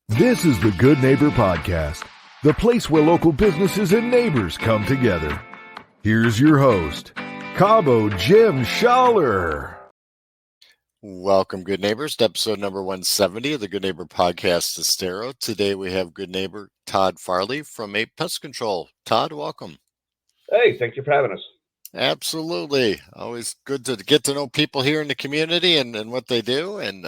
This is the Good Neighbor Podcast, the place where local businesses and neighbors come together. Here's your host, Cabo Jim Schaller. Welcome, good neighbors, to episode number 170 of the Good Neighbor Podcast Estero. Today we have good neighbor Todd Farley from A.P.E Pest Control. Todd, welcome. Hey, thank you for having us. Absolutely. Always good to get to know people here in the community and what they do. And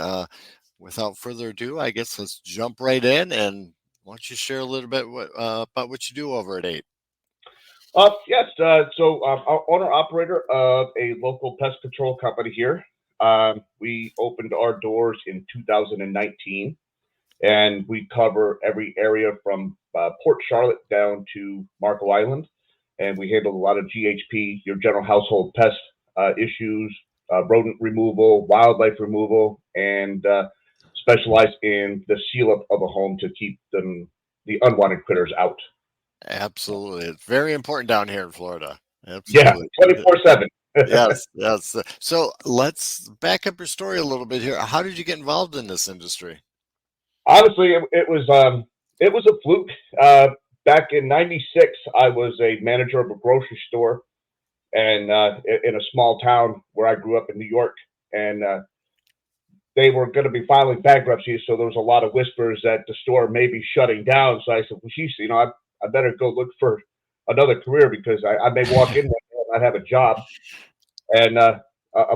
without further ado, I guess let's jump right in. And why don't you share a little bit about what you do over at A.P.E? Yes, so I'm owner-operator of a local pest control company here. We opened our doors in 2019, and we cover every area from Port Charlotte down to Marco Island, and we handle a lot of GHP, your general household pest issues, rodent removal, wildlife removal, and specialize in the seal-up of a home to keep the unwanted critters out. Absolutely. It's very important down here in Florida. Absolutely. Yeah, 24/7. Yes. So let's back up your story a little bit here. How did you get involved in this industry? Honestly, it was a fluke. Back in '96, I was a manager of a grocery store, and in a small town where I grew up in New York, and they were going to be filing bankruptcy. So there was a lot of whispers that the store may be shutting down. So I said, well, geez, I better go look for another career because I may walk in there and not have a job. And a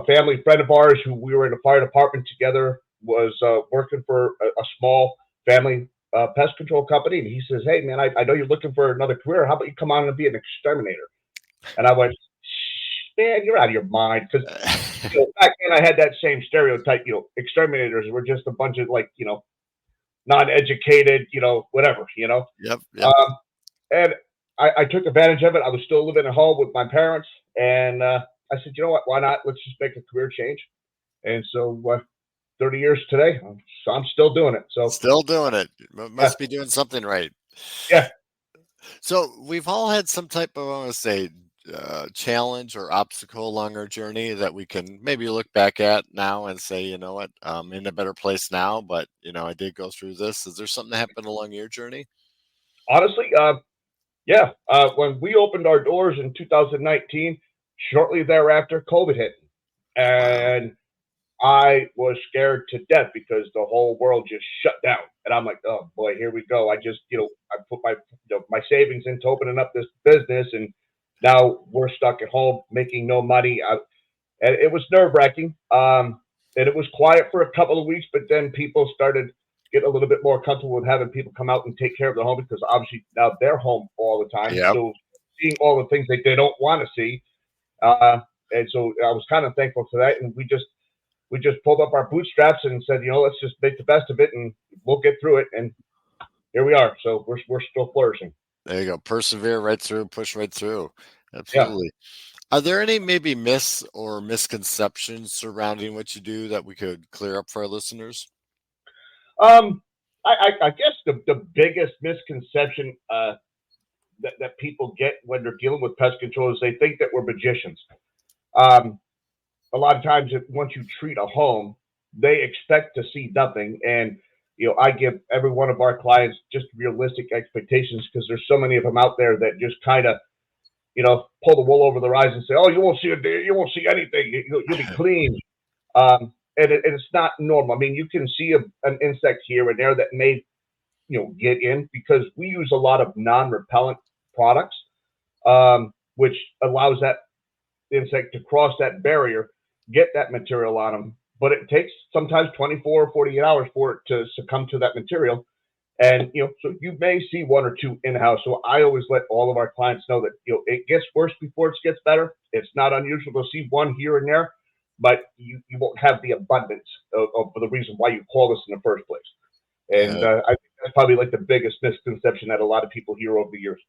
family friend of ours who we were in the fire department together was working for a small family pest control company. And he says, hey, man, I know you're looking for another career. How about you come on and be an exterminator? And I went, man, you're out of your mind. Because back then I had that same stereotype, exterminators were just a bunch of non-educated, whatever, Yep. And I took advantage of it. I was still living at home with my parents. And I said, you know what, why not? Let's just make a career change. And so 30 years today, I'm still doing it. So still doing it. Must be doing something right. Yeah. So we've all had some type of, I want to say, challenge or obstacle along our journey that we can maybe look back at now and say, you know what, I'm in a better place now, but I did go through this. Is there something that happened along your journey? Honestly, yeah. When we opened our doors in 2019, shortly thereafter, COVID hit. And I was scared to death because the whole world just shut down. And I'm like, oh boy, here we go. I just, I put my savings into opening up this business, and now we're stuck at home making no money. And it was nerve-wracking. And it was quiet for a couple of weeks, but then people started getting a little bit more comfortable with having people come out and take care of their home, because obviously now they're home all the time. Yep. So seeing all the things that they don't want to see. And so I was kind of thankful for that. And we just pulled up our bootstraps and said, let's just make the best of it and we'll get through it. And here we are. So we're still flourishing. There you go. Persevere right through, push right through. Absolutely. Yeah. Are there any maybe myths or misconceptions surrounding what you do that we could clear up for our listeners? I guess the biggest misconception that people get when they're dealing with pest control is they think that we're magicians. A lot of times, once you treat a home, they expect to see nothing. And, I give every one of our clients just realistic expectations, because there's so many of them out there that just kind of, pull the wool over their eyes and say, oh, you won't see anything. You'll be clean. And it's not normal. I mean, you can see an insect here and there that may, get in, because we use a lot of non-repellent products, which allows that insect to cross that barrier, get that material on them. But it takes sometimes 24 or 48 hours for it to succumb to that material. And, so you may see one or two in-house. So I always let all of our clients know that, it gets worse before it gets better. It's not unusual to see one here and there, but you won't have the abundance of the reason why you call us in the first place. And I think that's probably like the biggest misconception that a lot of people hear over the years.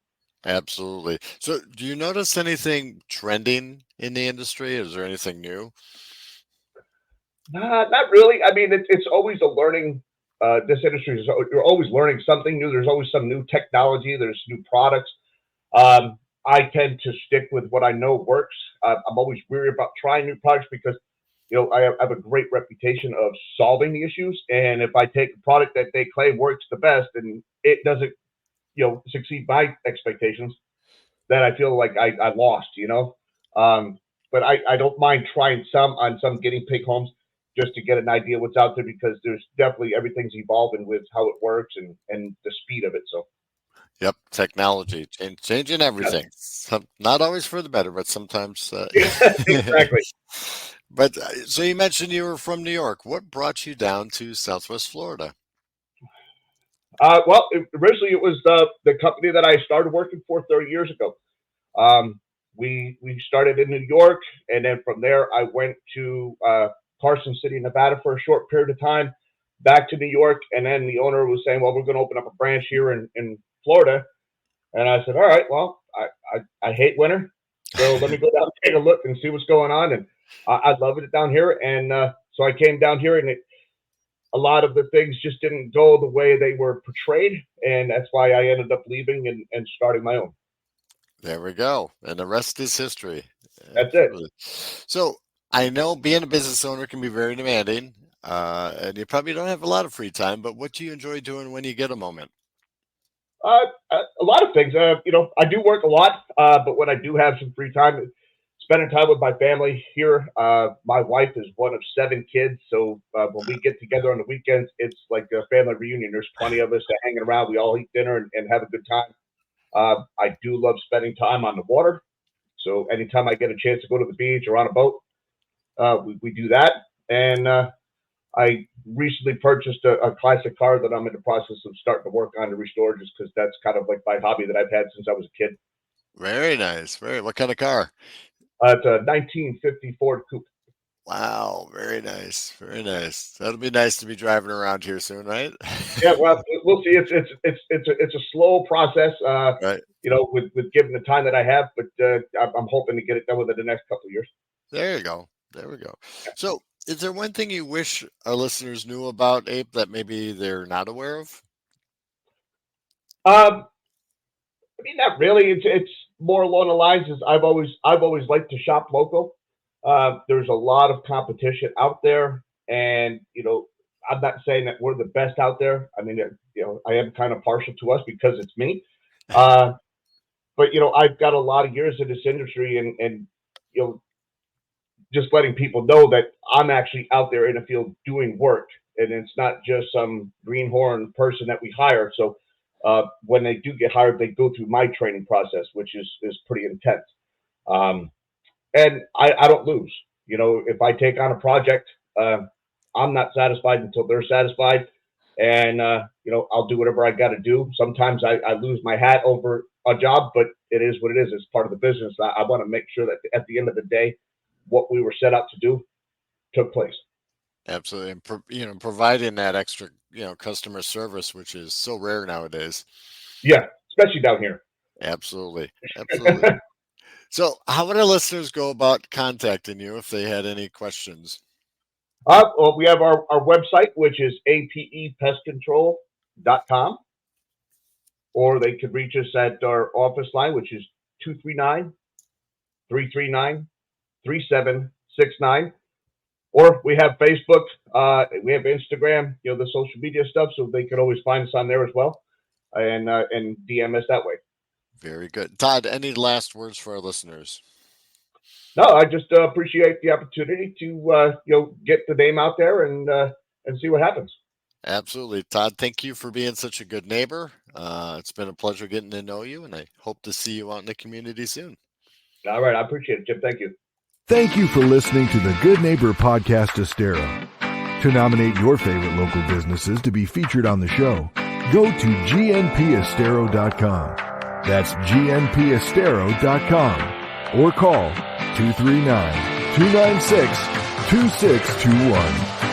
Absolutely. So do you notice anything trending in the industry? Is there anything new? Not really. I mean, it's always a learning. This industry is, you're always learning something new. There's always some new technology. There's new products. I tend to stick with what I know works. I'm always weary about trying new products because, I have a great reputation of solving the issues. And if I take a product that they claim works the best and it doesn't, succeed my expectations, then I feel like I lost, but I don't mind trying some on some guinea pig homes just to get an idea what's out there, because there's definitely everything's evolving with how it works and the speed of it. So. Yep, technology changing everything. Not always for the better, but sometimes. Exactly. But so you mentioned you were from New York. What brought you down to Southwest Florida? Well, originally it was the company that I started working for 30 years ago. We started in New York, and then from there I went to Carson City, Nevada for a short period of time, back to New York, and then the owner was saying, well, we're going to open up a branch here in Florida. And I said, all right, well, I hate winter, so let me go down and take a look and see what's going on. And I love it down here. And so I came down here, and a lot of the things just didn't go the way they were portrayed. And that's why I ended up leaving and starting my own. There we go. And the rest is history. That's it. So I know being a business owner can be very demanding, and you probably don't have a lot of free time, but what do you enjoy doing when you get a moment? A lot of things. I do work a lot, but when I do have some free time, spending time with my family here. My wife is one of 7 kids, so when we get together on the weekends, it's like a family reunion. There's plenty of us hanging around. We all eat dinner and have a good time. I do love spending time on the water, so anytime I get a chance to go to the beach or on a boat, we do that. And I recently purchased a classic car that I'm in the process of starting to work on to restore, just because that's kind of like my hobby that I've had since I was a kid. Very nice. What kind of car? It's a 1950 Ford Coupe. Wow, very nice, very nice. That'll be nice to be driving around here soon, right? Yeah, well, we'll see. It's a slow process, Right. with given the time that I have, but I'm hoping to get it done within the next couple of years. There you go. There we go. So, is there one thing you wish our listeners knew about Ape that maybe they're not aware of? I mean, not really. It's more along the lines as I've always liked to shop local. There's a lot of competition out there, and I'm not saying that we're the best out there. I mean, I am kind of partial to us because it's me. But I've got a lot of years in this industry, and just letting people know that I'm actually out there in the field doing work, and it's not just some greenhorn person that we hire. So when they do get hired, they go through my training process, which is pretty intense. And I don't lose. If I take on a project, I'm not satisfied until they're satisfied. And, I'll do whatever I got to do. Sometimes I lose my hat over a job, but it is what it is. It's part of the business. I want to make sure that at the end of the day, what we were set out to do took place. Absolutely. And providing that extra, customer service, which is so rare nowadays. Yeah, especially down here. Absolutely. Absolutely. So how would our listeners go about contacting you if they had any questions? Well, we have our website, which is apepestcontrol.com, or they could reach us at our office line, which is 239-339-3769. Or we have Facebook, we have Instagram, the social media stuff, so they could always find us on there as well, and DM us that way. Very good. Todd, any last words for our listeners? No, I just appreciate the opportunity to get the name out there and see what happens. Absolutely. Todd, thank you for being such a good neighbor. It's been a pleasure getting to know you, and I hope to see you out in the community soon. All right. I appreciate it, Jim. Thank you. Thank you for listening to the Good Neighbor Podcast Estero. To nominate your favorite local businesses to be featured on the show, go to gnpestero.com. That's gnpestero.com. Or call 239-296-2621.